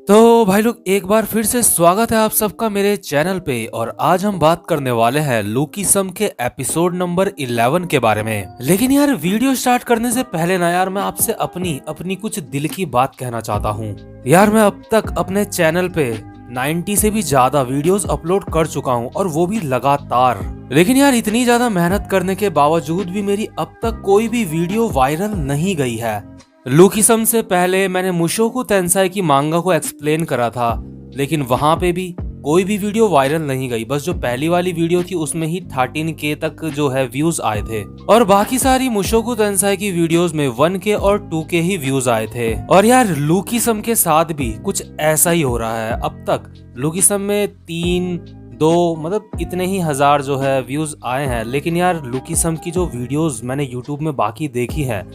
तो भाई लोग एक बार फिर से स्वागत है आप सबका मेरे चैनल पे। और आज हम बात करने वाले हैं लूकी सम के एपिसोड नंबर 11 के बारे में। लेकिन यार वीडियो स्टार्ट करने से पहले ना यार मैं आपसे अपनी अपनी कुछ दिल की बात कहना चाहता हूँ। यार मैं अब तक अपने चैनल पे 90 से भी ज्यादा वीडियोस अपलोड कर चुका हूँ और वो भी लगातार। लेकिन यार इतनी ज्यादा मेहनत करने के बावजूद भी मेरी अब तक कोई भी वीडियो वायरल नहीं गई है। लूकी सम से पहले मैंने मुशोकु टेंसाई की मांगा को एक्सप्लेन करा था, लेकिन वहां पे भी कोई भी वीडियो वायरल नहीं गई। बस जो पहली वाली वीडियो थी उसमें ही 13K तक जो है व्यूज आए थे और बाकी सारी मुशोकु टेंसाई की वीडियोस में 1K और 2K ही व्यूज आए थे। और यार लूकी सम के साथ भी कुछ ऐसा ही हो रहा है। अब तक लूकी सम में 2 मतलब इतने ही हजार जो है व्यूज आए हैं, लेकिन यार लूकी सम की जो वीडियोस मैंने यूट्यूब में बाकी देखी है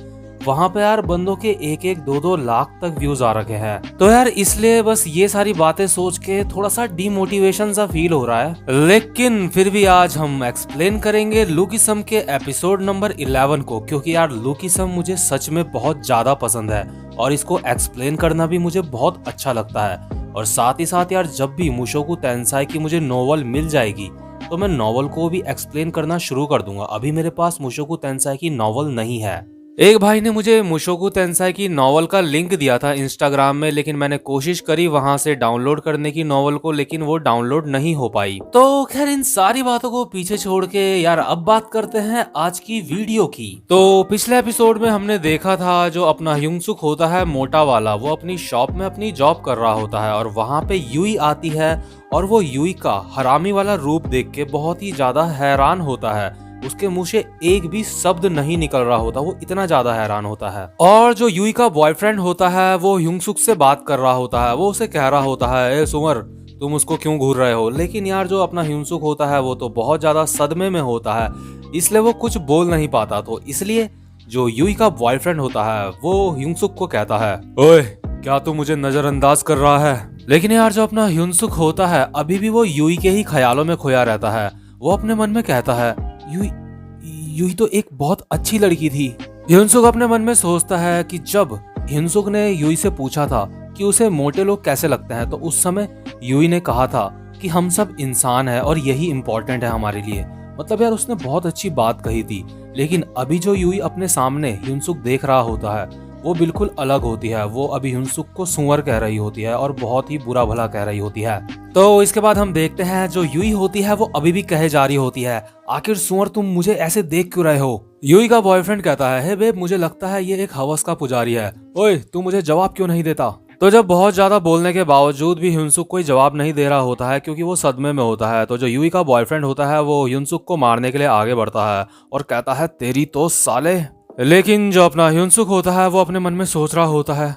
वहां पे यार बंदों के 1-1, 2-2 लाख तक व्यूज आ रखे हैं। तो यार इसलिए बस ये सारी बातें सोच के थोड़ा सा डिमोटिवेशन सा फील हो रहा है। लेकिन फिर भी आज हम एक्सप्लेन करेंगे लूकी सम के एपिसोड नंबर 11 को, क्योंकि यार लूकी सम मुझे सच में बहुत ज्यादा पसंद है और इसको एक्सप्लेन करना भी मुझे बहुत अच्छा लगता है। और साथ ही साथ यार जब भी मुशोकु टेंसाई की मुझे नॉवल मिल जाएगी तो मैं नॉवल को भी एक्सप्लेन करना शुरू कर दूंगा। अभी मेरे पास मुशोकु टेंसाई की नॉवल नहीं है। एक भाई ने मुझे मुशोकु टेंसाई की नॉवल का लिंक दिया था इंस्टाग्राम में, लेकिन मैंने कोशिश करी वहां से डाउनलोड करने की नॉवल को, लेकिन वो डाउनलोड नहीं हो पाई। तो खैर इन सारी बातों को पीछे छोड़ के यार अब बात करते हैं आज की वीडियो की। तो पिछले एपिसोड में हमने देखा था जो अपना ह्यूंगसुक होता है मोटा वाला, वो अपनी शॉप में अपनी जॉब कर रहा होता है और वहां पे यूई आती है और वो यूई का हरामी वाला रूप देख के बहुत ही ज्यादा हैरान होता है। उसके मुंह से एक भी शब्द नहीं निकल रहा होता, वो इतना ज्यादा हैरान होता है। और जो यूई का बॉयफ्रेंड होता है वो ह्यूंगसुक से बात कर रहा होता है। वो उसे कह रहा होता है, ए सुमर तुम उसको क्यों घूर रहे हो। लेकिन यार जो अपना ह्यूंगसुक होता है वो तो बहुत ज्यादा सदमे में होता है, इसलिए वो कुछ बोल नहीं पाता। तो इसलिए जो यूई का बॉयफ्रेंड होता है वो ह्यूंगसुक को कहता है, ओए क्या तू मुझे नजरअंदाज कर रहा है। लेकिन यार जो अपना ह्यूंगसुक होता है अभी भी वो यूई के ही ख्यालों में खोया रहता है। वो अपने मन में कहता है, यूई तो एक बहुत अच्छी लड़की थी। ह्यूंसुक अपने मन में सोचता है कि जब ह्यूंसुक ने यूई से पूछा था कि उसे मोटे लोग कैसे लगते हैं, तो उस समय यूई ने कहा था कि हम सब इंसान हैं और यही इम्पोर्टेंट है हमारे लिए। मतलब यार उसने बहुत अच्छी बात कही थी। लेकिन अभी जो यूई अपने सामने ह्यूंसुक देख रहा होता है वो बिल्कुल अलग होती है। वो अभी ह्यूंसुक को सुअर कह रही होती है और बहुत ही बुरा भला कह रही होती है। तो इसके बाद हम देखते हैं जो यूई होती है वो अभी भी कहे जा रही होती है, आखिर सुअर तुम मुझे ऐसे देख क्यों रहे हो। यूई का बॉयफ्रेंड कहता है, हे बेब मुझे लगता है ये एक हवस का पुजारी है। ओए तू मुझे जवाब क्यों नहीं देता। तो जब बहुत ज्यादा बोलने के बावजूद भी ह्यूंसुक कोई जवाब नहीं दे रहा होता है क्योंकि वो सदमे में होता है, तो जो यूई का बॉयफ्रेंड होता है वो ह्यूंसुक को मारने के लिए आगे बढ़ता है और कहता है, तेरी तो साले। लेकिन जो अपना ह्यूंसुक होता है वो अपने मन में सोच रहा होता है,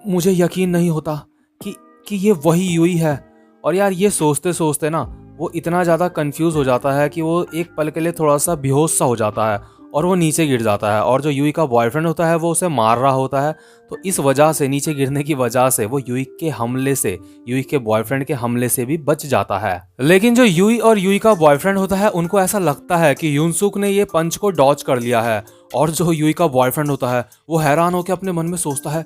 मुझे यकीन नहीं होता कि ये वही यूई है। और यार ये सोचते सोचते ना वो इतना ज़्यादा कंफ्यूज हो जाता है कि वो एक पल के लिए थोड़ा सा बेहोश सा हो जाता है और वो नीचे गिर जाता है। और जो यूई का बॉयफ्रेंड होता है वो उसे मार रहा होता है। तो इस वजह से, नीचे गिरने की वजह से, वो यूई के हमले से, यूई के बॉयफ्रेंड के हमले से भी बच जाता है। लेकिन जो यूई और यूई का बॉयफ्रेंड होता है उनको ऐसा लगता है कि ह्यूंसुक ने ये पंच को डॉज कर लिया है। और जो यूई का बॉयफ्रेंड होता है वो हैरान होकर अपने मन में सोचता है,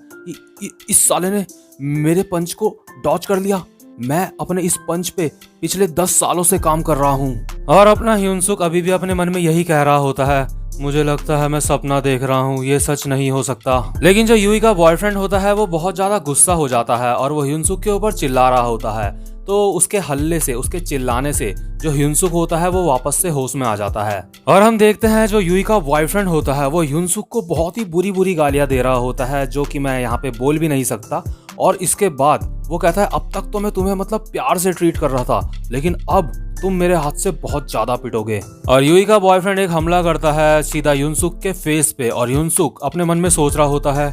इस साले ने मेरे पंच को डॉज कर लिया। मैं अपने इस पंच पे पिछले 10 सालों से काम कर रहा हूँ। और अपना ह्यूंसुक अभी भी अपने मन में यही कह रहा होता है, मुझे लगता है मैं सपना देख रहा हूँ, ये सच नहीं हो सकता। लेकिन जो यूई का बॉयफ्रेंड होता है वो बहुत ज्यादा गुस्सा हो जाता है और वो ह्यूंसुक के ऊपर चिल्ला रहा होता है। तो उसके हल्ले से, उसके चिल्लाने से जो ह्यूंसुक होता है वो वापस से होश में आ जाता है। और हम देखते हैं जो यूई का बॉयफ्रेंड होता है वो ह्यूंसुक को बहुत ही बुरी बुरी गालियां दे रहा होता है, जो कि मैं यहाँ पे बोल भी नहीं सकता। और इसके बाद वो कहता है, अब तक तो मैं तुम्हें मतलब प्यार से ट्रीट कर रहा था, लेकिन अब तुम मेरे हाथ से बहुत ज्यादा पिटोगे। और यूई का बॉयफ्रेंड एक हमला करता है सीधा ह्यूंसुक के फेस पे। और ह्यूंसुक अपने मन में सोच रहा होता है,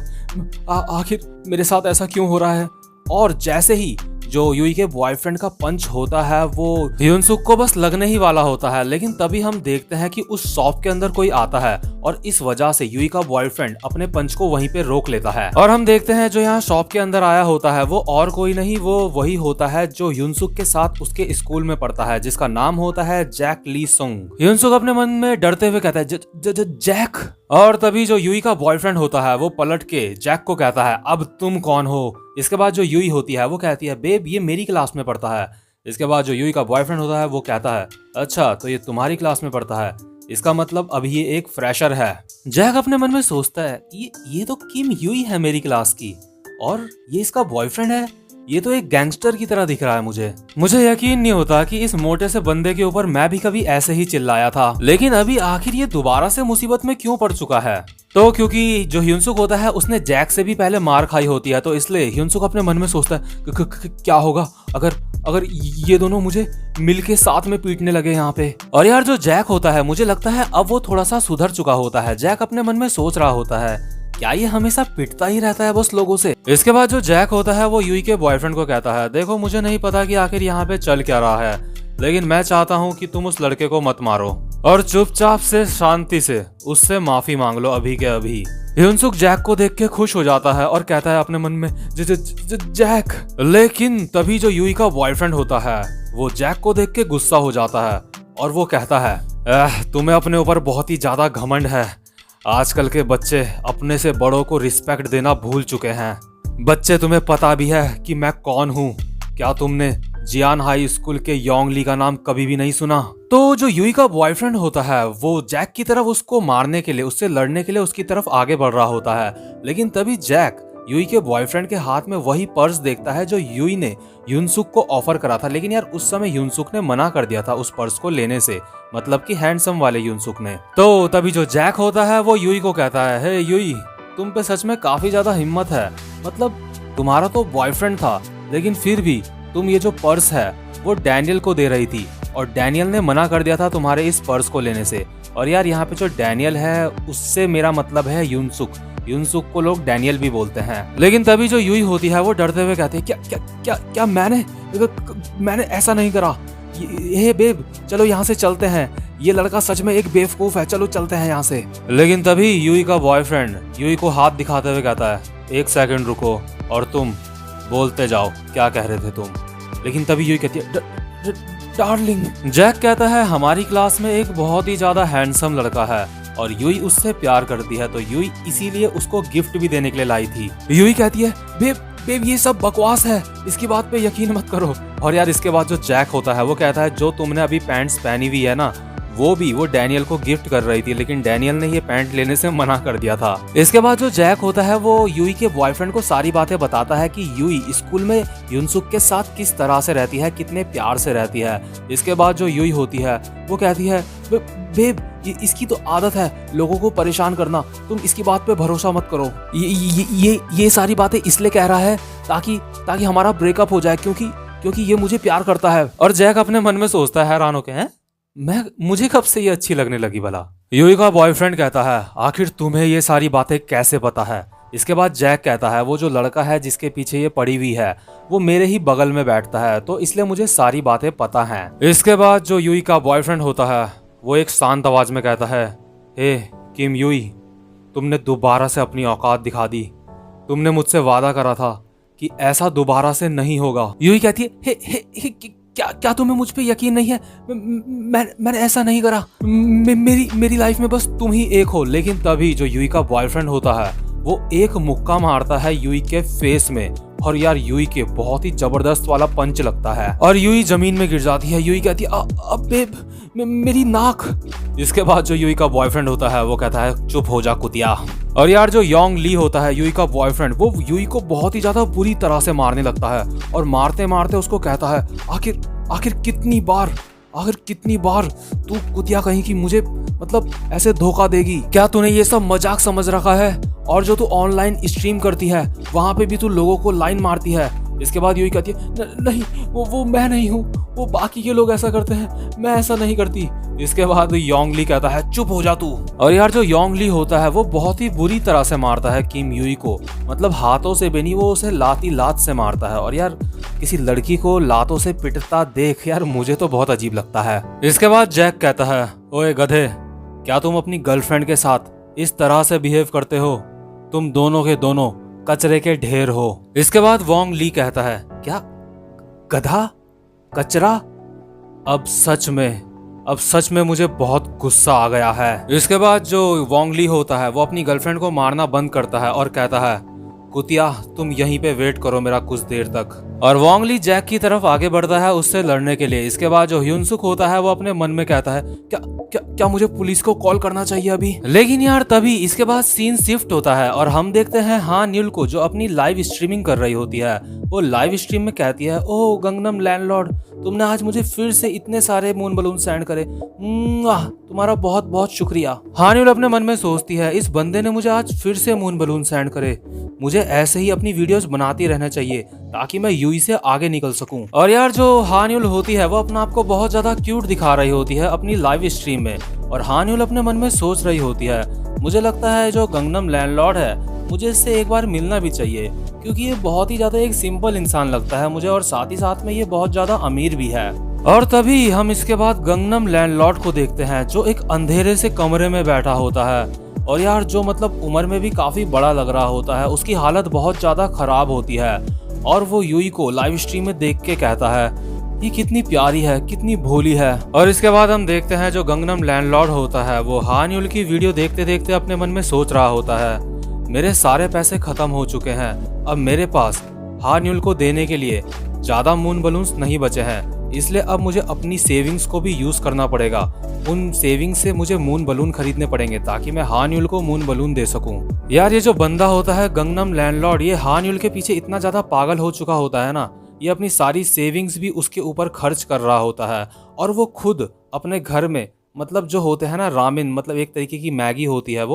आखिर मेरे साथ ऐसा क्यों हो रहा है। और जैसे ही जो यूई के बॉयफ्रेंड का पंच होता है वो ह्यूंसुक को बस लगने ही वाला होता है, लेकिन तभी हम देखते हैं कि उस शॉप के अंदर कोई आता है और इस वजह से यूई का बॉयफ्रेंड अपने पंच को वहीं पे रोक लेता है। और हम देखते हैं जो यहाँ शॉप के अंदर आया होता है वो और कोई नहीं, वो वही होता है जो ह्यूंसुक के साथ उसके स्कूल में पढ़ता है, जिसका नाम होता है जैक ली सुंग। ह्यूंसुक अपने मन में डरते हुए कहता है, जैक। और तभी जो यूई का बॉयफ्रेंड होता है वो पलट के जैक को कहता है, अब तुम कौन हो, इसके बाद जो यूई होती है वो कहती है बेब ये मेरी क्लास में पढ़ता है। इसके बाद जो यूई का बॉयफ्रेंड होता है वो कहता है अच्छा तो ये तुम्हारी क्लास में पढ़ता है, इसका मतलब अभी ये एक फ्रेशर है। जैक अपने मन में सोचता है ये तो किम यूई है मेरी क्लास की और ये इसका बॉयफ्रेंड है, ये तो एक गैंगस्टर की तरह दिख रहा है मुझे यकीन नहीं होता कि इस मोटे से बंदे के ऊपर मैं भी कभी ऐसे ही चिल्लाया था, लेकिन अभी आखिर ये दोबारा से मुसीबत में क्यों पड़ चुका है। तो क्योंकि जो ह्यूनसुक होता है उसने जैक से भी पहले मार खाई होती है, तो इसलिए ह्यूनसुक अपने मन में सोचता है क्या होगा अगर ये दोनों मुझे मिलके साथ में पीटने लगे यहाँ पे। और यार जो जैक होता है मुझे लगता है अब वो थोड़ा सा सुधर चुका होता है। जैक अपने मन में सोच रहा होता है क्या ये हमेशा पिटता ही रहता है बस लोगों से। इसके बाद जो जैक होता है वो यूई के बॉयफ्रेंड को कहता है देखो मुझे नहीं पता कि आखिर यहाँ पे चल क्या रहा है, लेकिन मैं चाहता हूँ कि तुम उस लड़के को मत मारो और चुपचाप से शांति से उससे माफी मांग लो अभी के अभी। ह्यूनसुक जैक को देख के खुश हो जाता है और कहता है अपने मन में जैक। लेकिन तभी जो यूई का बॉयफ्रेंड होता है वो जैक को देख के गुस्सा हो जाता है और वो कहता है तुम्हें अपने ऊपर बहुत ही ज्यादा घमंड है, आजकल के बच्चे अपने से बड़ों को रिस्पेक्ट देना भूल चुके हैं। बच्चे तुम्हें पता भी है कि मैं कौन हूँ, क्या तुमने जियान हाई स्कूल के योंग ली का नाम कभी भी नहीं सुना। तो जो यूई का बॉयफ्रेंड होता है वो जैक की तरफ उसको मारने के लिए उससे लड़ने के लिए उसकी तरफ आगे बढ़ रहा होता है, लेकिन तभी जैक यूई के बॉयफ्रेंड के हाथ में वही पर्स देखता है जो यूई ने ह्यूनसुक को ऑफर करा था, लेकिन यार उस समय ह्यूनसुक ने मना कर दिया था उस पर्स को लेने से, मतलब कि हैंडसम वाले ह्यूनसुक ने। तो तभी जो जैक होता है वो यूई को कहता है हे यूई तुम पे सच में काफी ज्यादा हिम्मत है, मतलब तुम्हारा तो बॉयफ्रेंड था लेकिन फिर भी तुम ये जो पर्स है वो डैनियल को दे रही थी और डैनियल ने मना कर दिया था तुम्हारे इस पर्स को लेने से। और यार यहाँ पे जो डैनियल है उससे मेरा मतलब है ह्यूनसुक को लोग डैनियल भी बोलते हैं। लेकिन तभी जो यूई होती है वो डरते हुए कहती है क्या क्या क्या क्या मैंने ऐसा नहीं करा, ये बेब चलो यहाँ से चलते हैं, ये लड़का सच में एक बेवकूफ है, चलो चलते हैं यहाँ से। लेकिन तभी यूई का बॉयफ्रेंड यूई को हाथ दिखाते हुए कहता है एक सेकंड रुको और तुम बोलते जाओ क्या कह रहे थे तुम। लेकिन तभी यूई कहती है डार्लिंग। जैक कहता है हमारी क्लास में एक बहुत ही ज्यादा हैंडसम लड़का है और यूई उससे प्यार करती है, तो यूई इसीलिए उसको गिफ्ट भी देने के लिए लाई थी। यूई कहती है बेब ये सब बकवास है, इसकी बात पे यकीन मत करो। और यार इसके बाद जो जैक होता है वो कहता है जो तुमने अभी पैंट्स पहनी हुई है ना वो डैनियल को गिफ्ट कर रही थी, लेकिन डैनियल ने ये पैंट लेने से मना कर दिया था। इसके बाद जो जैक होता है वो यूई के बॉयफ्रेंड को सारी बातें बताता है कि यूई स्कूल में ह्यूनसुक के साथ किस तरह से रहती है, कितने प्यार से रहती है। इसके बाद जो यूई होती है वो कहती है बेब इसकी तो आदत है लोगों को परेशान करना, तुम इसकी बात पे भरोसा मत करो। ये सारी बातें इसलिए कह रहा है ताकि हमारा ब्रेकअप हो जाए क्योंकि ये मुझे प्यार करता है। और जैक अपने मन में सोचता है हैरान होके मुझे कब से ये अच्छी लगने लगी भला। यूई का बॉयफ्रेंड कहता है आखिर तुम्हें ये सारी बातें कैसे पता है। इसके बाद जैक कहता है वो जो लड़का है जिसके पीछे ये पड़ी हुई है वो मेरे ही बगल में बैठता है, तो इसलिए मुझे सारी बातें पता हैं। इसके बाद जो यूई का बॉयफ्रेंड होता है वो एक शांत आवाज में कहता है हे किम यूई तुमने दोबारा से अपनी औकात दिखा दी, तुमने मुझसे वादा करा था कि ऐसा दोबारा से नहीं होगा। यूई कहती है हे क्या तुम्हें मुझ पे यकीन नहीं है, मैंने ऐसा नहीं करा, मेरी लाइफ में बस तुम ही एक हो। लेकिन तभी जो यूई का बॉयफ्रेंड होता है वो एक मुक्का मारता है यूई के फेस में और यार यूई के बहुत ही जबरदस्त वाला पंच लगता है और यूई जमीन में गिर जाती है। यूई कहती है अबे मेरी नाक। इसके बाद जो यूई का बॉयफ्रेंड होता है वो कहता है चुप हो जा कुतिया। और यार जो योंग ली होता है यूई का बॉयफ्रेंड वो यूई को बहुत ही ज्यादा बुरी तरह से मारने लगता है और मारते मारते उसको कहता है आखिर कितनी बार तू कुतिया कहीं की मुझे मतलब ऐसे धोखा देगी, क्या तूने ये सब मजाक समझ रखा है, और जो तू ऑनलाइन स्ट्रीम करती है वहां पे भी तू लोगों को लाइन मारती है। इसके बाद यूई कहती है नहीं वो मैं नहीं हूँ, वो बाकी के लोग ऐसा करते हैं, मैं ऐसा नहीं करती। इसके बाद योंग ली कहता है चुप हो जा तू। और यार जो योंग ली होता है वो बहुत ही बुरी तरह से मारता है किम यूई को, मतलब हाथों से भी नहीं, वो उसे लात से मारता है। और यार किसी लड़की को लातों से पिटता देख यार मुझे तो बहुत अजीब लगता है। इसके बाद जैक कहता है ओए गधे क्या तुम अपनी गर्लफ्रेंड के साथ इस तरह से बिहेव करते हो, तुम दोनों के दोनों कचरे के ढेर हो। इसके बाद वोंग ली कहता है क्या गधा कचरा, अब सच में मुझे बहुत गुस्सा आ गया है। इसके बाद जो वोंग ली होता है वो अपनी गर्लफ्रेंड को मारना बंद करता है और कहता है कुतिया तुम यहीं पे वेट करो मेरा कुछ देर तक। और वोंग ली जैक की तरफ आगे बढ़ता है उससे लड़ने के लिए। इसके बाद जो ह्यून-सुक होता है वो अपने मन में कहता है क्या क्या क्या मुझे पुलिस को कॉल करना चाहिए अभी। लेकिन यार तभी इसके बाद सीन शिफ्ट होता है और हम देखते हैं हान यूल को जो अपनी लाइव स्ट्रीमिंग कर रही होती है। वो लाइव स्ट्रीम में कहती है ओह गंगनम लैंडलॉर्ड, तुमने आज मुझे फिर से इतने सारे मून बलून सेंड करे, तुम्हारा बहुत बहुत शुक्रिया। हान यूल अपने मन में सोचती है इस बंदे ने मुझे आज फिर से मून बलून सेंड करे, मुझे ऐसे ही अपनी वीडियोस बनाती रहना चाहिए ताकि मैं यूई से आगे निकल सकूं। और यार जो हान यूल होती है वो अपने आप को बहुत ज्यादा क्यूट दिखा रही होती है अपनी लाइव स्ट्रीम में। और हान यूल अपने मन में सोच रही होती है मुझे लगता है जो गंगनम लैंडलॉर्ड है मुझे इससे एक बार मिलना भी चाहिए, क्योंकि ये बहुत ही ज्यादा एक सिंपल इंसान लगता है मुझे, और साथ ही साथ में ये बहुत ज्यादा अमीर भी है। और तभी हम इसके बाद गंगनम लैंडलॉर्ड को देखते हैं जो एक अंधेरे से कमरे में बैठा होता है। और यार जो मतलब उम्र में भी काफी बड़ा लग रहा होता है, उसकी हालत बहुत ज्यादा खराब होती है। और वो यूई को लाइव स्ट्रीम में देख के कहता है ये कितनी प्यारी है, कितनी भोली है। और इसके बाद हम देखते हैं जो गंगनम लैंडलॉर्ड होता है वो हान यूल की वीडियो देखते देखते अपने मन में सोच रहा होता है मेरे सारे पैसे खत्म हो चुके हैं, अब मेरे पास हान यूल को देने के लिए ज्यादा मून बलून्स नहीं बचे हैं, इसलिए अब मुझे अपनी सेविंग्स को भी यूज करना पड़ेगा। उन सेविंग्स से मुझे मून बलून खरीदने पड़ेंगे ताकि मैं हान यूल को मून बलून दे सकूं। यार ये जो बंदा होता है गंगनम लैंडलॉर्ड, ये हान यूल के पीछे इतना ज्यादा पागल हो चुका होता है ना, ये अपनी सारी सेविंग्स भी उसके ऊपर खर्च कर रहा होता है। और वो खुद अपने घर में मतलब जो होते हैं ना रामेन, मतलब एक तरीके की मैगी होती है,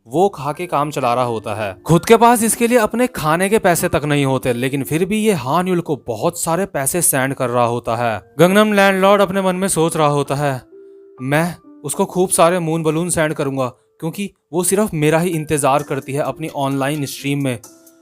वो खा के काम चला रहा होता है। खुद के पास इसके लिए अपने खाने के पैसे तक नहीं होते, लेकिन फिर भी ये हान यूल को बहुत सारे पैसे सेंड कर रहा होता है। गंगनम लैंडलॉर्ड अपने मन में सोच रहा होता है मैं उसको खूब सारे मून बलून सेंड करूंगा, क्योंकि वो सिर्फ मेरा ही इंतजार करती है अपनी ऑनलाइन स्ट्रीम में।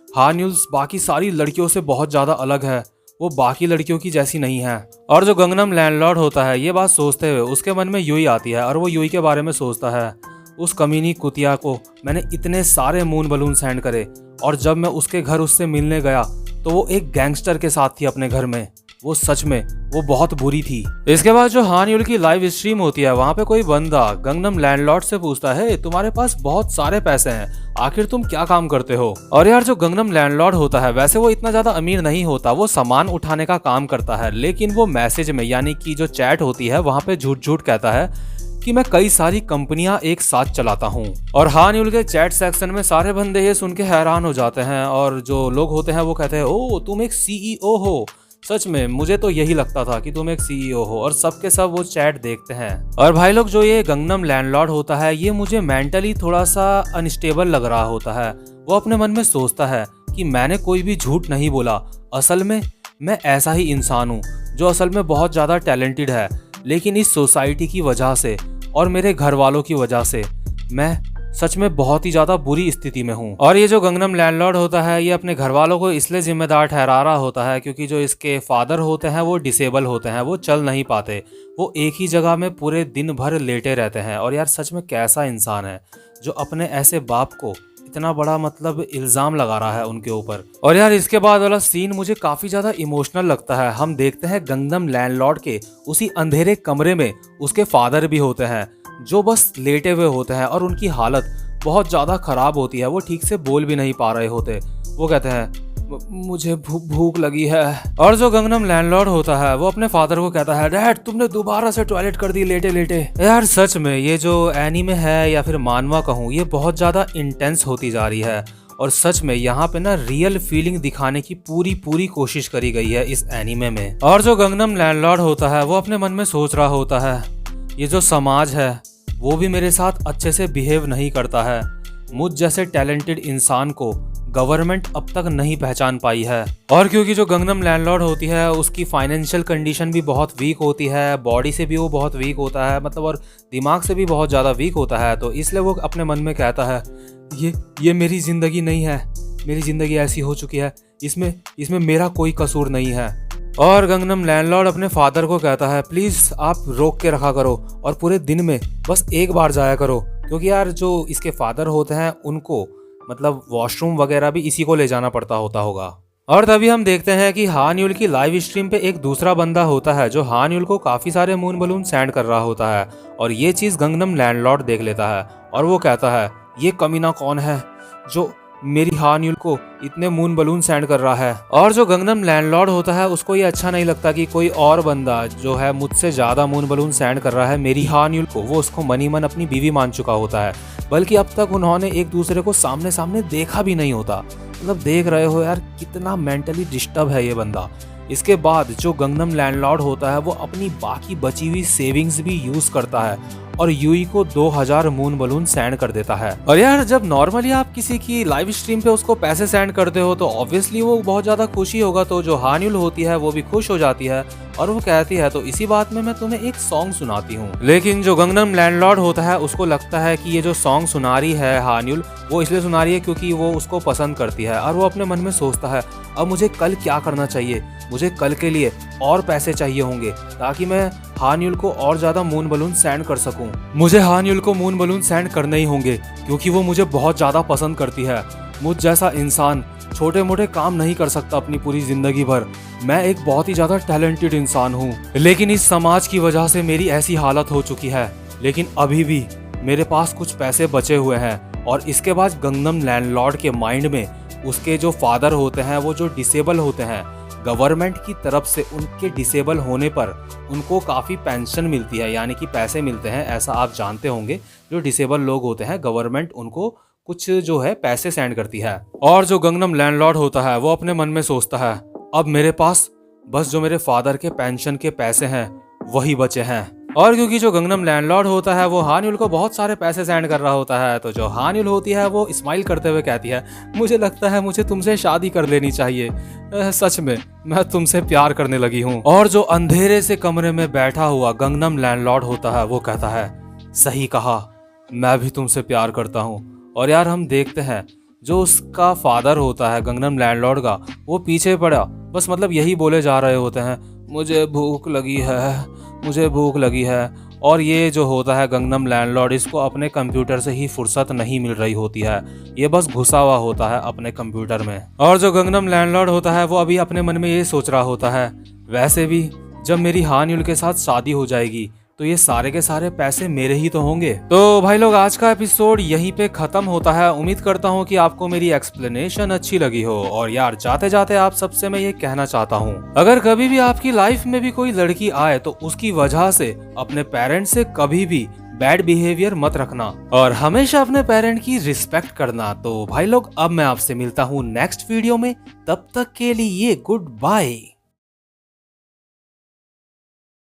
हान यूल बाकी सारी लड़कियों से बहुत ज्यादा अलग है, वो बाकी लड़कियों की जैसी नहीं है। और जो गंगनम लैंडलॉर्ड होता है ये बात सोचते हुए उसके मन में यूई आती है और वो यूई के बारे में सोचता है उस कमीनी कुतिया को मैंने इतने सारे मून बलून सेंड करे, और जब मैं उसके घर उससे मिलने गया तो वो एक गैंगस्टर के साथ थी अपने घर में, वो सच में वो बहुत बुरी थी। इसके बाद जो हान यूल की लाइव स्ट्रीम होती है वहाँ पे कोई बंदा गंगनम लैंडलॉर्ड से पूछता है तुम्हारे पास बहुत सारे पैसे हैं, आखिर तुम क्या काम करते हो। और यार जो गंगनम लैंडलॉर्ड होता है वैसे वो इतना ज्यादा अमीर नहीं होता, वो सामान उठाने का काम करता है, लेकिन वो मैसेज में यानी कि जो चैट होती है वहाँ पे झूठ झूठ कहता है कि मैं कई सारी कंपनियां एक साथ चलाता हूं। और हान यूल के चैट सेक्शन में सारे बंदे ये सुन के हैरान हो जाते हैं, और जो लोग होते हैं वो कहते हैं ओ तुम एक सीईओ हो, सच में मुझे तो यही लगता था कि तुम एक सीईओ हो। और सबके सब वो चैट देखते हैं। और भाई लोग जो ये गंगनम लैंडलॉर्ड होता है ये मुझे मेंटली थोड़ा सा अनस्टेबल लग रहा होता है। वो अपने मन में सोचता है कि मैंने कोई भी झूठ नहीं बोला, असल में मैं ऐसा ही इंसान हूँ जो असल में बहुत ज्यादा टैलेंटेड है, लेकिन इस सोसाइटी की वजह से और मेरे घर वालों की वजह से मैं सच में बहुत ही ज्यादा बुरी स्थिति में हूँ। और ये जो गंगनम लैंडलॉर्ड होता है ये अपने घर वालों को इसलिए जिम्मेदार ठहरा रहा होता है क्योंकि जो इसके फादर होते हैं वो डिसेबल होते हैं, वो चल नहीं पाते, वो एक ही जगह में पूरे दिन भर लेटे रहते हैं। और यार सच में कैसा इंसान है जो अपने ऐसे बाप को इतना बड़ा मतलब इल्जाम लगा रहा है उनके ऊपर। और यार इसके बाद वाला सीन मुझे काफी ज्यादा इमोशनल लगता है। हम देखते हैं गंगनम लैंडलॉर्ड के उसी अंधेरे कमरे में उसके फादर भी होते हैं जो बस लेटे हुए होते हैं और उनकी हालत बहुत ज्यादा खराब होती है, वो ठीक से बोल भी नहीं पा रहे होते। वो कहते हैं मुझे भूख लगी है। और जो गंगनम लैंडलॉर्ड होता है वो अपने फादर को कहता है डैड तुमने दोबारा से टॉयलेट कर दी लेटे लेटे। यार सच में ये जो एनीमे है या फिर मानवा कहूँ ये बहुत ज्यादा इंटेंस होती जा रही है, और सच में यहाँ पे ना रियल फीलिंग दिखाने की पूरी कोशिश करी गई है इस एनीमे में। और जो गंगनम लैंडलॉर्ड होता है वो अपने मन में सोच रहा होता है ये जो समाज है वो भी मेरे साथ अच्छे से बिहेव नहीं करता है, मुझ जैसे टैलेंटेड इंसान को गवर्नमेंट अब तक नहीं पहचान पाई है। और क्योंकि जो गंगनम लैंडलॉर्ड होती है उसकी फाइनेंशियल कंडीशन भी बहुत वीक होती है, बॉडी से भी वो बहुत वीक होता है मतलब, और दिमाग से भी बहुत ज़्यादा वीक होता है, तो इसलिए वो अपने मन में कहता है ये मेरी ज़िंदगी नहीं है, मेरी ज़िंदगी ऐसी हो चुकी है, इसमें मेरा कोई कसूर नहीं है। और गंगनम लैंडलॉर्ड अपने फादर को कहता है प्लीज़ आप रोक के रखा करो और पूरे दिन में बस एक बार जाया करो, क्योंकि यार जो इसके फादर होते हैं उनको मतलब वॉशरूम वगैरह भी इसी को ले जाना पड़ता होगा। और तभी हम देखते हैं कि हान यूल की लाइव स्ट्रीम पे एक दूसरा बंदा होता है जो हान यूल को काफी सारे मून बलून सेंड कर रहा होता है, और ये चीज गंगनम लैंडलॉर्ड देख लेता है और वो कहता है ये कमीना कौन है जो मेरी हान्युल को इतने मून बलून सेंड कर रहा है। और जो गंगनम लैंडलॉर्ड होता है उसको ये अच्छा नहीं लगता कि कोई और बंदा जो है मुझसे ज्यादा मून बलून सेंड कर रहा है मेरी हान्युल को। वो उसको मनी मन अपनी बीवी मान चुका होता है, बल्कि अब तक उन्होंने एक दूसरे को सामने सामने देखा भी नहीं होता। मतलब देख रहे हो यार कितना मेंटली डिस्टर्ब है ये बंदा। इसके बाद जो गंगनम लैंडलॉर्ड होता है वो अपनी बाकी बची हुई सेविंग्स भी यूज करता है और यूई को 2000 मून बलून सेंड कर देता है। और यार जब नॉर्मली आप किसी की लाइव स्ट्रीम पे उसको पैसे सेंड करते हो तो ऑब्वियसली वो बहुत ज्यादा खुशी होगा, तो जो हान्युल होती है वो भी खुश हो जाती है और वो कहती है तो इसी बात में मैं तुम्हें एक सॉन्ग सुनाती हूँ। लेकिन जो गंगनम लैंडलॉर्ड होता है उसको लगता है कि ये जो सॉन्ग सुना रही है हान्युल वो इसलिए सुना रही है क्योंकि वो उसको पसंद करती है। और वो अपने मन में सोचता है अब मुझे कल क्या करना चाहिए, मुझे कल के लिए और पैसे चाहिए होंगे ताकि मैं हान्युल को और ज्यादा मून बलून सेंड कर सकूं। मुझे हान्युल को मून बलून सेंड करने ही होंगे क्योंकि वो मुझे बहुत ज्यादा पसंद करती है। मुझ जैसा इंसान छोटे मोटे काम नहीं कर सकता अपनी पूरी जिंदगी भर। मैं एक बहुत ही ज्यादा टैलेंटेड इंसान हूँ, लेकिन इस समाज की वजह से मेरी ऐसी हालत हो चुकी है। लेकिन अभी भी मेरे पास कुछ पैसे बचे हुए हैं। और इसके बाद गंगनम लैंडलॉर्ड के माइंड में उसके जो फादर होते हैं वो जो डिसेबल होते हैं, गवर्नमेंट की तरफ से उनके डिसेबल होने पर उनको काफ़ी पेंशन मिलती है, यानी कि पैसे मिलते हैं। ऐसा आप जानते होंगे जो डिसेबल लोग होते हैं गवर्नमेंट उनको कुछ जो है पैसे सेंड करती है। और जो गंगनम लैंडलॉर्ड होता है वो अपने मन में सोचता है अब मेरे पास बस जो मेरे फादर के पेंशन के पैसे हैं वही बचे हैं। और क्योंकि जो गंगनम लैंडलॉर्ड होता है वो हान्युल को बहुत सारे पैसे सेंड कर रहा होता है, तो जो हान्युल होती है वो स्माइल करते हुए कहती है मुझे लगता है मुझे तुमसे शादी कर लेनी चाहिए। सच में मैं तुमसे प्यार करने लगी हूँ। और जो अंधेरे से कमरे में बैठा हुआ गंगनम लैंडलॉर्ड होता है वो कहता है सही कहा, मैं भी तुमसे प्यार करता हूँ। और यार हम देखते हैं जो उसका फादर होता है गंगनम लैंडलॉर्ड का वो पीछे पड़ा बस मतलब यही बोले जा रहे होते हैं मुझे भूख लगी है, मुझे भूख लगी है। और ये जो होता है गंगनम लैंडलॉर्ड इसको अपने कंप्यूटर से ही फुर्सत नहीं मिल रही होती है, ये बस घुसा हुआ होता है अपने कंप्यूटर में। और जो गंगनम लैंडलॉर्ड होता है वो अभी अपने मन में ये सोच रहा होता है वैसे भी जब मेरी हान्युल के साथ शादी हो जाएगी तो ये सारे के सारे पैसे मेरे ही तो होंगे। तो भाई लोग आज का एपिसोड यहीं पे खत्म होता है। उम्मीद करता हूँ कि आपको मेरी एक्सप्लेनेशन अच्छी लगी हो। और यार जाते जाते आप सबसे मैं ये कहना चाहता हूँ अगर कभी भी आपकी लाइफ में भी कोई लड़की आए तो उसकी वजह से अपने पेरेंट्स से कभी भी बैड बिहेवियर मत रखना और हमेशा अपने पेरेंट की रिस्पेक्ट करना। तो भाई लोग अब मैं आपसे मिलता हूँ नेक्स्ट वीडियो में, तब तक के लिए गुड बाय।